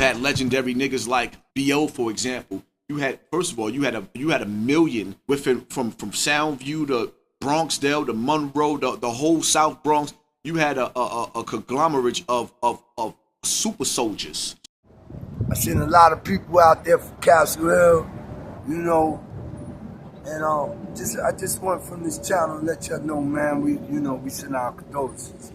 had legendary niggas like B.O., for example. You had, first of all, you had a million within from Soundview to Bronxdale to Monroe, the whole South Bronx. You had a conglomerate of super soldiers. I seen a lot of people out there from Castle Hill, you know, and I just want from this channel to let y'all know, man, we send our condolences.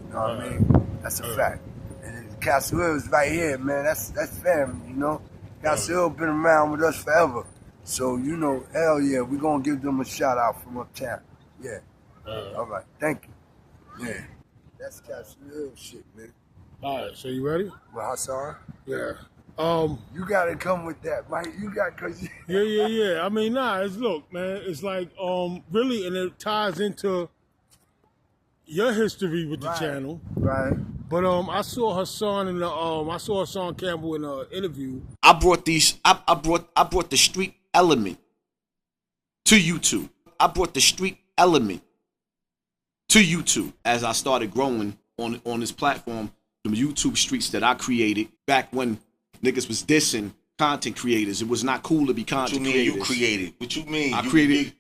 You know what I mean? That's a fact. And Castle Hill is right here, man. That's family, you know. Castle Hill been around with us forever. So, you know, hell yeah, we gonna give them a shout out from uptown. Yeah. All right, thank you. Yeah. That's Castle Hill shit, man. All right, so you ready? Well, Hassan? Yeah. You gotta come with that, Mike. You got, cause Yeah. I mean, look, man. It's like, really, and it ties into your history with the channel. Right. But I saw Hassan I saw Hassan Campbell in an interview. I brought the street element to YouTube. I brought the street element to YouTube as I started growing on this platform. The YouTube streets that I created back when niggas was dissing content creators. It was not cool to be content creators. You created? What you mean? I created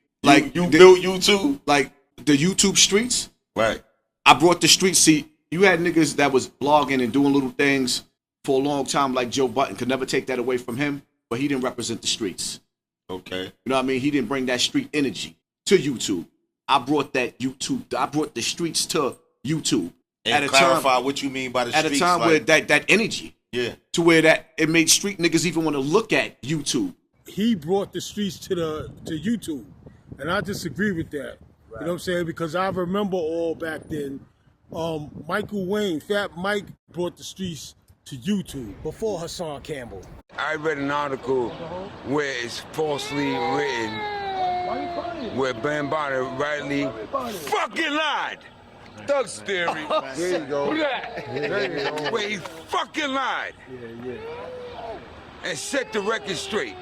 you built YouTube? Like the YouTube streets. Right. I brought the streets. See, you had niggas that was blogging and doing little things for a long time, like Joe Budden. Could never take that away from him, but he didn't represent the streets. Okay. You know what I mean? He didn't bring that street energy to YouTube. I brought the streets to YouTube. And clarify what you mean by the streets. At a time where that energy. Yeah. To where that it made street niggas even want to look at YouTube. He brought the streets to YouTube. And I disagree with that. Right. You know what I'm saying? Because I remember all back then, Michael Wayne, Fat Mike brought the streets to YouTube before Hassan Campbell. I read an article where it's falsely written where Bambaattaa rightly fucking lied. Thug's theory. There you go. There you go. Where he fucking lied. Yeah. And set the record straight.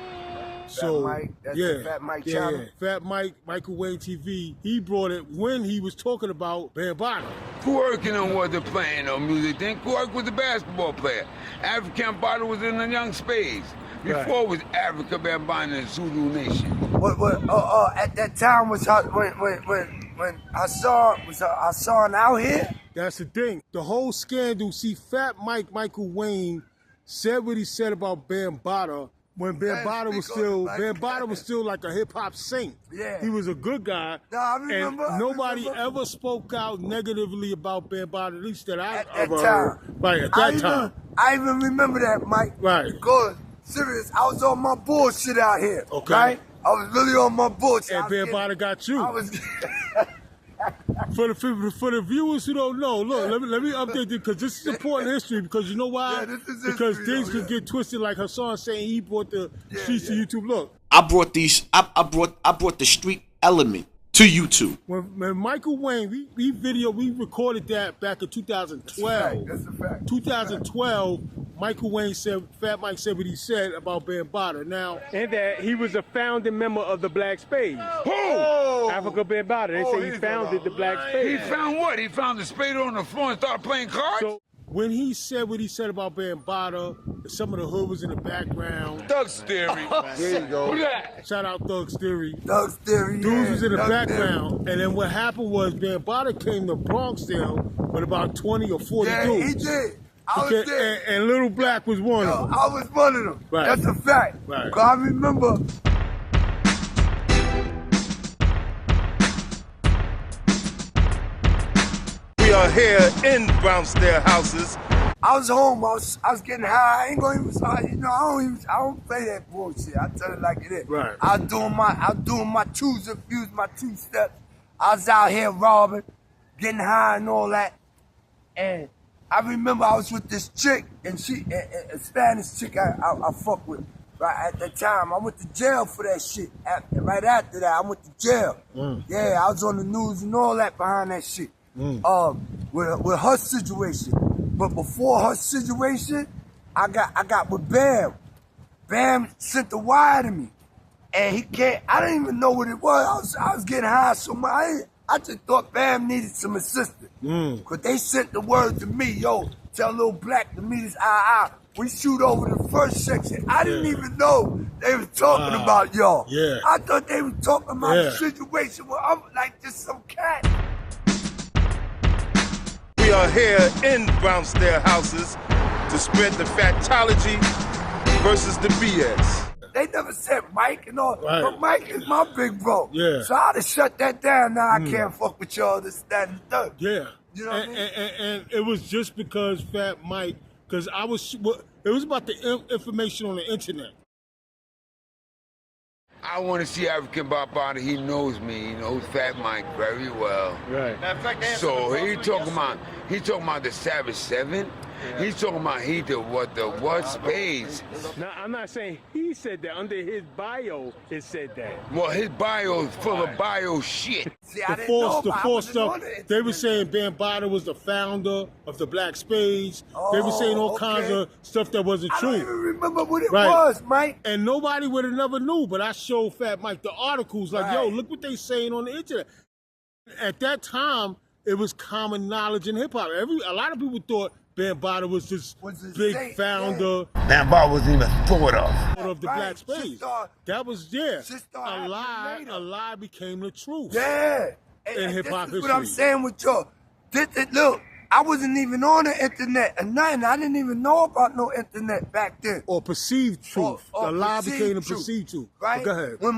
So, Mike, that's the Fat Mike channel. Fat Mike, Michael Wayne TV, he brought it when he was talking about Bambaattaa. Working wasn't playing no music then. Quark was a basketball player. Afrika Bambaattaa was in the Young Spades. Before it was Afrika Bambaattaa and Zulu Nation. At that time was when Hassan out here? That's the thing. The whole scandal, see, Fat Mike, Michael Wayne, said what he said about Bambaattaa when Bambaattaa was still like a hip-hop saint. Yeah. He was a good guy. No, I remember. And nobody ever spoke out negatively about Bambaattaa, at least that I ever time. heard. Right, at that time. I even remember that, Mike. Right. Because, serious, I was on my bullshit out here. Okay. Right? I was really on my bullshit. And Bambaattaa got you. I was For the viewers who don't know, look, let me update you because this is important history. Because you know why? Yeah, this is because history, things could get twisted, like Hassan saying he brought the streets to YouTube. Look, I brought the street element to YouTube. When Michael Wayne, we recorded that back in 2012. That's a fact. 2012, Michael Wayne said, Fat Mike said what he said about Bambaattaa. Now, and that he was a founding member of the Black Spades. Who? Afrika Bambaattaa. They say he founded the Black Spades. He found what? He found the spade on the floor and started playing cards? So, when he said what he said about Bambaattaa, some of the hood was in the background. Thug's theory. There you go. Who that? Shout out Thug's Theory. Thug's theory. Dudes was in the Thug's background. theory. And then what happened was Bambaattaa came to Bronxdale with about 20 or 40 dudes. He did. I was there. And Little Black was one of them. I was one of them. Right. That's a fact. Right. 'Cause I remember. We are here in Brownsdale houses. I was home. I was getting high. I ain't gonna even. I don't play that bullshit. I tell it like it is. Right. I was doing my twos and fews, my 2 steps. I was out here robbing, getting high and all that. And I remember I was with this chick, and she, a Spanish chick I fuck with. Right at that time, I went to jail for that shit. Right after that, I went to jail. Yeah, I was on the news and all that behind that shit. With her situation. But before her situation, I got with Bam. Bam sent the wire to me. And he can't, I didn't even know what it was. I was getting high so much. I just thought Bam needed some assistance. Cause they sent the word to me, yo, tell Lil Black to meet us I. We shoot over the first section. I didn't even know they was talking about y'all. Yeah. I thought they was talking about the situation where I'm like just some cat. We are here in Bronx houses to spread the fatology versus the BS. They never said Mike and all, but Mike is my big bro. Yeah. So I'd have shut that down. Now I can't fuck with y'all, this, that, and the third. Yeah. You know what I mean? And it was just because Fat Mike, because it was about the information on the internet. I want to see Afrika Bambaattaa. He knows me. He knows Fat Mike very well. Right. So he talking about the Savage 7. Yeah. He's talking about what Spades. Now I'm not saying he said that. Under his bio, it said that. Well, his bio is full of bio shit. See, the false stuff. They were saying Bambaattaa was the founder of the Black Spades. They were saying all kinds of stuff that wasn't true. I don't even remember what it was, Mike. And nobody would have never knew. But I showed Fat Mike the articles, like, yo, look what they saying on the internet. At that time, it was common knowledge in hip hop. A lot of people thought Bambaattaa was this big founder. Bambaattaa wasn't even thought of the Black Spades. That was a lie became the truth. Yeah. In hip hop history. What I'm saying with y'all. Look, I wasn't even on the internet or nothing. I didn't even know about no internet back then. Or perceived truth. The lie became a perceived truth. Right? Go ahead. When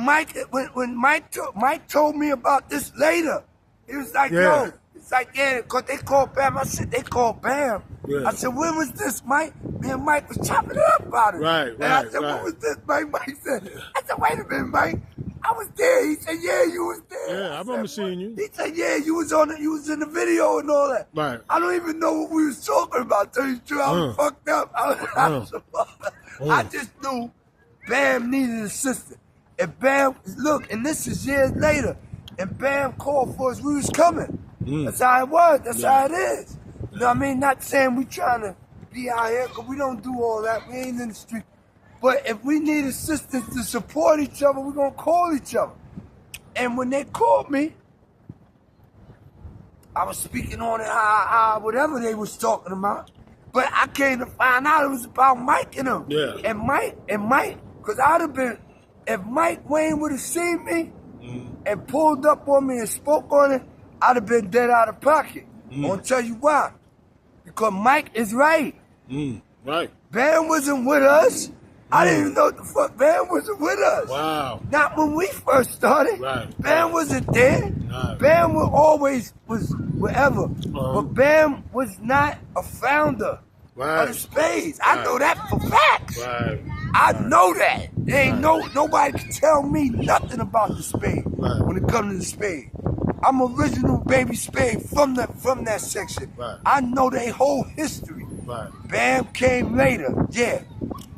Mike told me about this later, he was like, yo. It's like, because they called Bam. I said, they called Bam. Yeah. I said, when was this, Mike? Me and Mike was chopping it up about it. And I said, when was this, Mike? Mike said, I said, wait a minute, Mike. I was there. He said, yeah, you was there. Yeah, I remember seeing you. He said, yeah, you was in the video and all that. Right. I don't even know what we was talking about. Tell you the truth, I was fucked up. I just knew Bam needed assistance. And Bam, look, and this is years later, and Bam called for us, we was coming. That's how it was. That's how it is. You know what I mean? Not saying we trying to be out here, because we don't do all that. We ain't in the street. But if we need assistance to support each other, we're going to call each other. And when they called me, I was speaking on it, whatever they was talking about. But I came to find out it was about Mike and him. Yeah. And Mike, because I'd have been, if Mike Wayne would have seen me and pulled up on me and spoke on it, I'd have been dead out of pocket. I'm gonna tell you why. Because Mike is right. Right. Bam wasn't with us. I didn't even know what the fuck Bam wasn't with us. Wow. Not when we first started. Right. Bam wasn't there. Right. Bam was wherever. But Bam was not a founder of the Spades. I know that for facts. Right. I know that. There ain't nobody can tell me nothing about the Spade when it comes to the Spade. I'm original baby Spade from that section. Right. I know their whole history. Right. Bam came later. Yeah.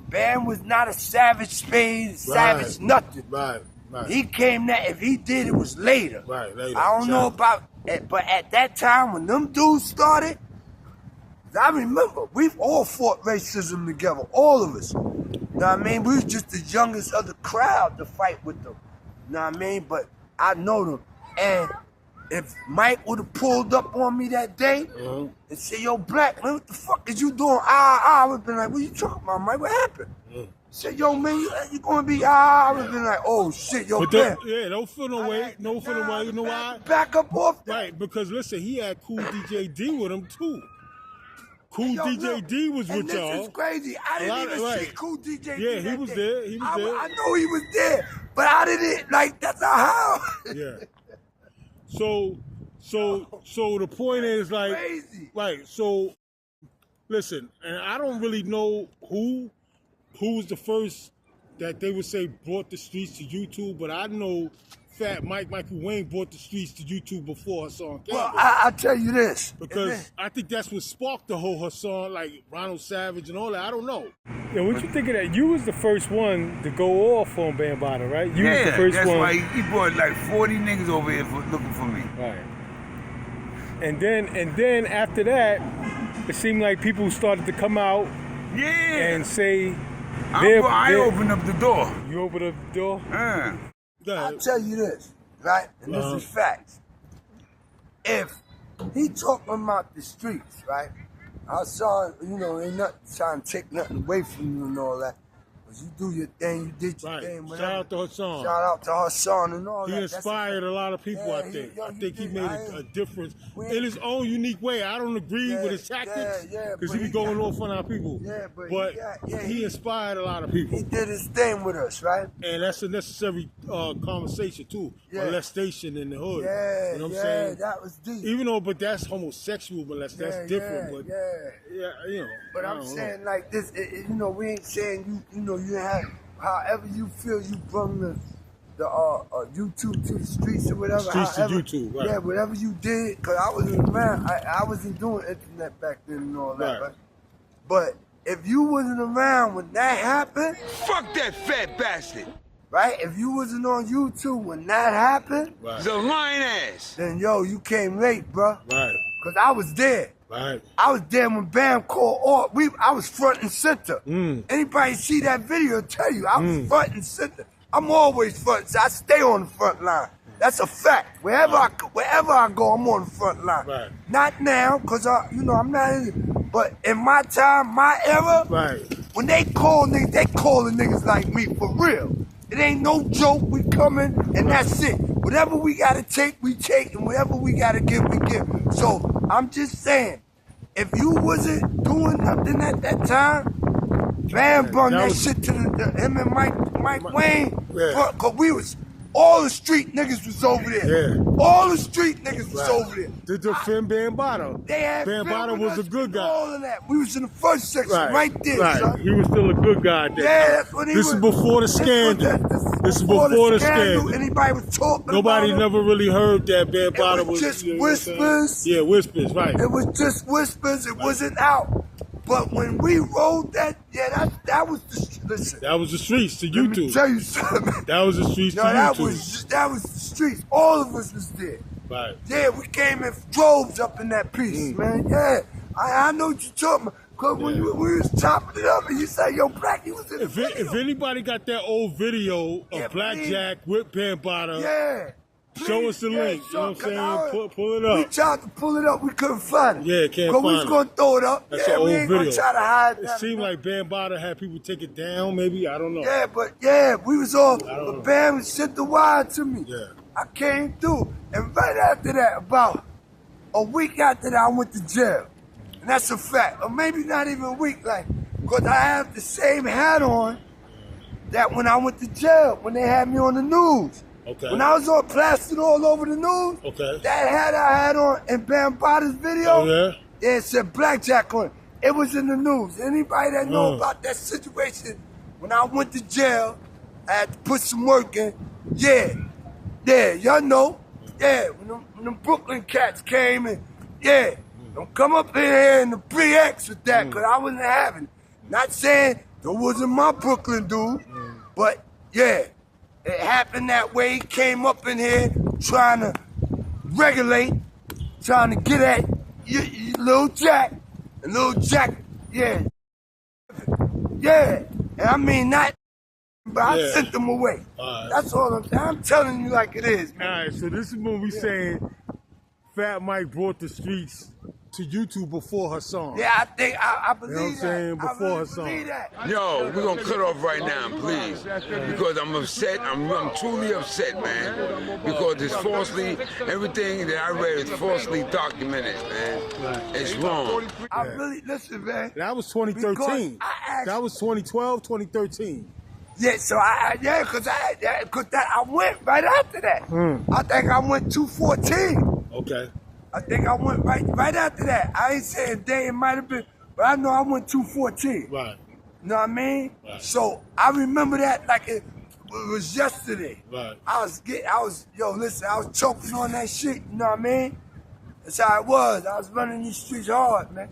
Bam was not a savage Spade, savage nothing. Right. He came that if he did it was later. Right, later. I don't know about it, but at that time when them dudes started, I remember we've all fought racism together, all of us. You know what I mean? We was just the youngest of the crowd to fight with them. You know what I mean? But I know them. And if Mike would have pulled up on me that day and said, yo, Black, man, what the fuck is you doing? I would have been like, what you talking about, Mike? What happened? He said, yo, man, you gonna be I would have been like, oh shit, yo, man. Don't feel no way. No feel no way. You know why? Back up off that. Right, because listen, he had Cool DJ D with him too. Cool DJ D was with y'all. This is crazy. I didn't even see Cool DJ D. Yeah, he was there. He was there. I know he was there, but I didn't that's not how. Yeah. So the point is like, crazy. Right. So listen, and I don't really know who's the first that they would say brought the streets to YouTube, but I know Fat Michael Wayne brought the streets to YouTube before Hassan Campbell. Well, I'll tell you this. Because I think that's what sparked the whole Hassan, like Ronald Savage and all that. I don't know. Yeah, what you think of that? You was the first one to go off on Bambaattaa, right? You was the first that's one. why he brought like 40 niggas over here looking for me. Right. And then after that, it seemed like people started to come out and say, I opened up the door. You opened up the door? I'll tell you this, right? And this is facts. if he talking about the streets, right? I saw, you know, ain't nothing trying to take nothing away from you and all that. You do your thing, you did your thing. Whatever. Shout out to Hassan. Shout out to Hassan and all he that. He inspired a lot of people, I think. I think he made a difference in his own unique way. I don't agree with his tactics because he be going off on our people. Yeah, but he inspired a lot of people. He did his thing with us, right? And that's a necessary conversation, too. Molestation in the hood. Yeah, you know what I'm saying? That was deep. Even though, but that's homosexual molestation. That's different. But you know. But I'm saying like this, you know, we ain't saying you know, you have, however you feel, you bring the YouTube to the streets or whatever. Streets to YouTube, right. Yeah, whatever you did, because I wasn't around. I wasn't doing internet back then and all that, right? But if you wasn't around when that happened, fuck that fat bastard. Right? If you wasn't on YouTube when that happened, he's a lying ass. Then yo, you came late, bro. Right. Because I was there. Right. I was there when Bam called. I was front and center. Anybody see that video tell you I was front and center. I'm always front. So I stay on the front line. That's a fact. Wherever I go, I'm on the front line. Right. Not now, cause you know I'm not in it. But in my time, my era, when they call niggas, they calling niggas like me for real. It ain't no joke. We coming and that's it. Whatever we gotta take, we take, and whatever we gotta give, we give. So I'm just saying, if you wasn't doing nothing at that time, Bam brought that shit to him and Mike Wayne, cause we was. All the street niggas was over there. Yeah. All the street niggas was over there. To defend Bambaataa. They had Bambaataa was a good guy. All of that. We was in the first section right there, son. He was still a good guy there. Yeah, that's what he was. This is before the scandal. This is before the scandal. Anybody was talking Nobody about never really heard that Bambaataa was just whispers. Yeah, whispers, right. It was just whispers. It wasn't out. But when we rolled that, that was listen. That was the streets to YouTube. Let me tell you something. That was the streets to YouTube. That was the streets. All of us was there. Right. Yeah, we came in droves up in that piece, man. Yeah, I know what you're talking about. Cause when we was chopping it up and you say, yo, Black, you was in the video. If anybody got that old video of BlackJack with Bambaataa, show us the link. You know what I'm saying? Pull it up. We tried to pull it up. We couldn't find it. Yeah, can't find it. Because we was going to throw it up. That's an old we ain't video. Gonna try to hide it seemed like Bambaataa had people take it down, maybe. I don't know. Yeah, but we was all, but Bam sent the wire to me. Yeah. I came through. And right after that, about a week after that, I went to jail. And that's a fact. Or maybe not even a week, because I have the same hat on that when I went to jail, when they had me on the news. Okay. When I was on plastered all over the news, that hat I had on in Bambaataa's video, it said BlackJack on it. It was in the news. Anybody that know about that situation, when I went to jail, I had to put some work in. Y'all know. Yeah, when them Brooklyn cats came and, don't come up in here in the pre-X with that, because I wasn't having it. Not saying that wasn't my Brooklyn dude, but it happened that way. He came up in here trying to regulate, trying to get at Lil Jack. And Lil Jack, and I mean not, but I sent them away. That's all I'm saying. I'm telling you like it is, man. All right, so this is when we saying Fat Mike brought the streets to YouTube before Hassan. Yeah, I think I believe you know what I'm saying? Before really Hassan. believe that. Yo, we're gonna cut off right now, please. Because I'm upset. I'm truly upset, man. Because it's falsely, everything that I read is falsely documented, man. It's wrong. I really, listen, man. That was 2013. That was 2012, 2013. Yeah, so because I went right after that. I think I went 214. Okay. I think I went right after that. I ain't saying day, it might have been, but I know I went 214. Right. You know what I mean? Right. So I remember that like it was yesterday. Right. I was choking on that shit, you know what I mean? That's how it was. I was running these streets hard, man.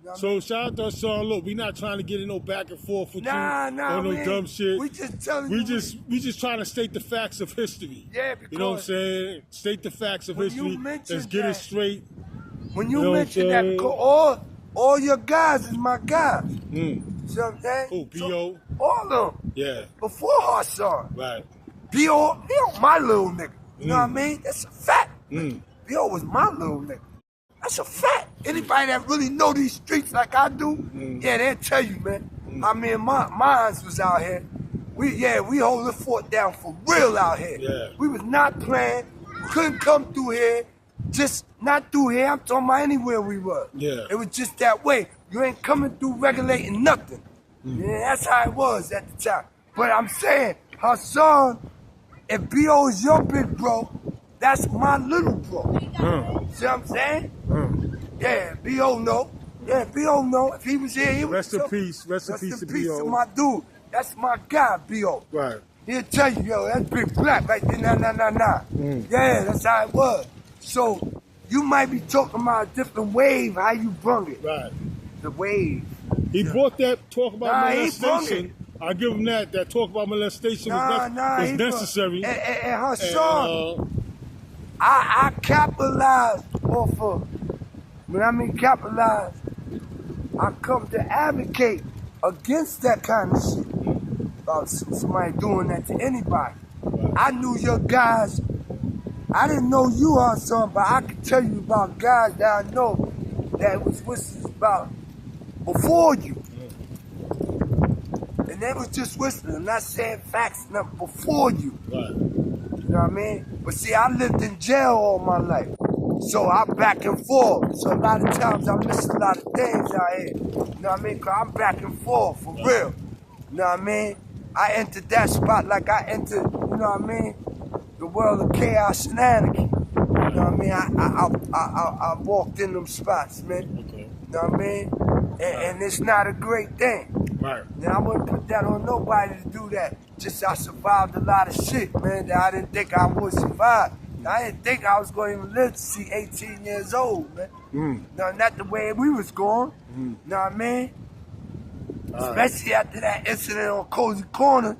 You know so shout out to Hassan. Look, we not trying to get in no back and forth with you on no dumb shit. We just telling you. We just trying to state the facts of history. Yeah, because you know what I'm saying? State the facts of history. Let's get it straight. When you mention that, all your guys is my guys. You know what I'm saying? Who, B.O.? All of them. Yeah. Before Hassan. Right. B.O. my little nigga. You know what I mean? That's a fact. B.O. was my little nigga. That's a fact. Anybody that really know these streets like I do, yeah, they'll tell you, man. I mean, mines was out here. We hold the fort down for real out here. Yeah. We was not playing. Couldn't come through here. Just not through here. I'm talking about anywhere we were. Yeah. It was just that way. You ain't coming through regulating nothing. Yeah, that's how it was at the time. But I'm saying, Hassan, if B.O. is your big bro, that's my little bro. See what I'm saying? Yeah, B.O. know. Yeah, B.O. know. If he was here, he would Rest in peace. Rest in peace to B.O. to my dude. That's my guy, B.O. Right. He'll tell you, yo, that's Big Black right there, nah. Yeah, that's how it was. So, you might be talking about a different wave, how you brung it. Right. The wave. He brought that talk about He brung it. molestation. I give him that. That talk about molestation was necessary. And Hassan, I capitalized off of, when I mean capitalized, I come to advocate against that kind of shit. About somebody doing that to anybody. I knew your guys. I didn't know you, Hassan, but I can tell you about guys that I know that was whistling about before you. And they was just whistling. I'm not saying facts, nothing before you. Right. You know what I mean? But see, I lived in jail all my life. So I'm back and forth. So a lot of times I miss a lot of things out here. You know what I mean? Because I'm back and forth, for real. You know what I mean? I entered that spot like I entered, you know what I mean? The world of chaos and anarchy. You know what I mean? I walked in them spots, man. Okay. You know what I mean? And it's not a great thing. Right. Now, I wouldn't put that on nobody to do that. Just I survived a lot of shit, man, that I didn't think I would survive. I didn't think I was going to even live to see 18 years old, man. No, not the way we was going. You know what I mean? Especially after that incident on Cozy Corner.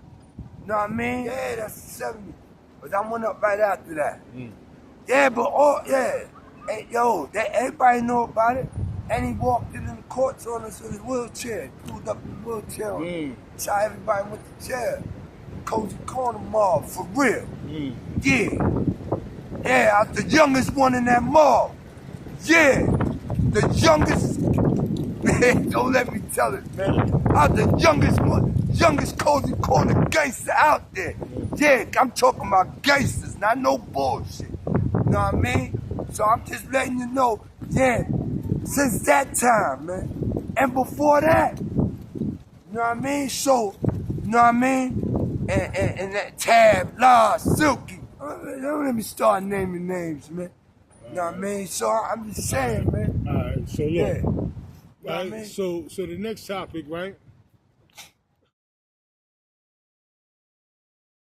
You know what I mean? Yeah, that's the 70. But I went up right after that. Yeah, but hey, yo, everybody know about it. And he walked in the courts on us in his wheelchair. He pulled up in his wheelchair. That's how everybody went to jail. Cozy Corner Mall, for real. Yeah. Yeah, I was the youngest one in that mall. Yeah. The youngest. Man, don't let me tell it, man. I was the youngest one. Youngest Cozy Corner gangster out there. Yeah, I'm talking about gangsters, not no bullshit. You know what I mean? So I'm just letting you know, yeah, since that time, man. And before that, you know what I mean? So, you know what I mean? And that Tab, Lars, Silky. Don't let me start naming names, man. You know what I mean? So I'm just saying, man. All right, so look. Yeah. Right, I mean? So the next topic, right?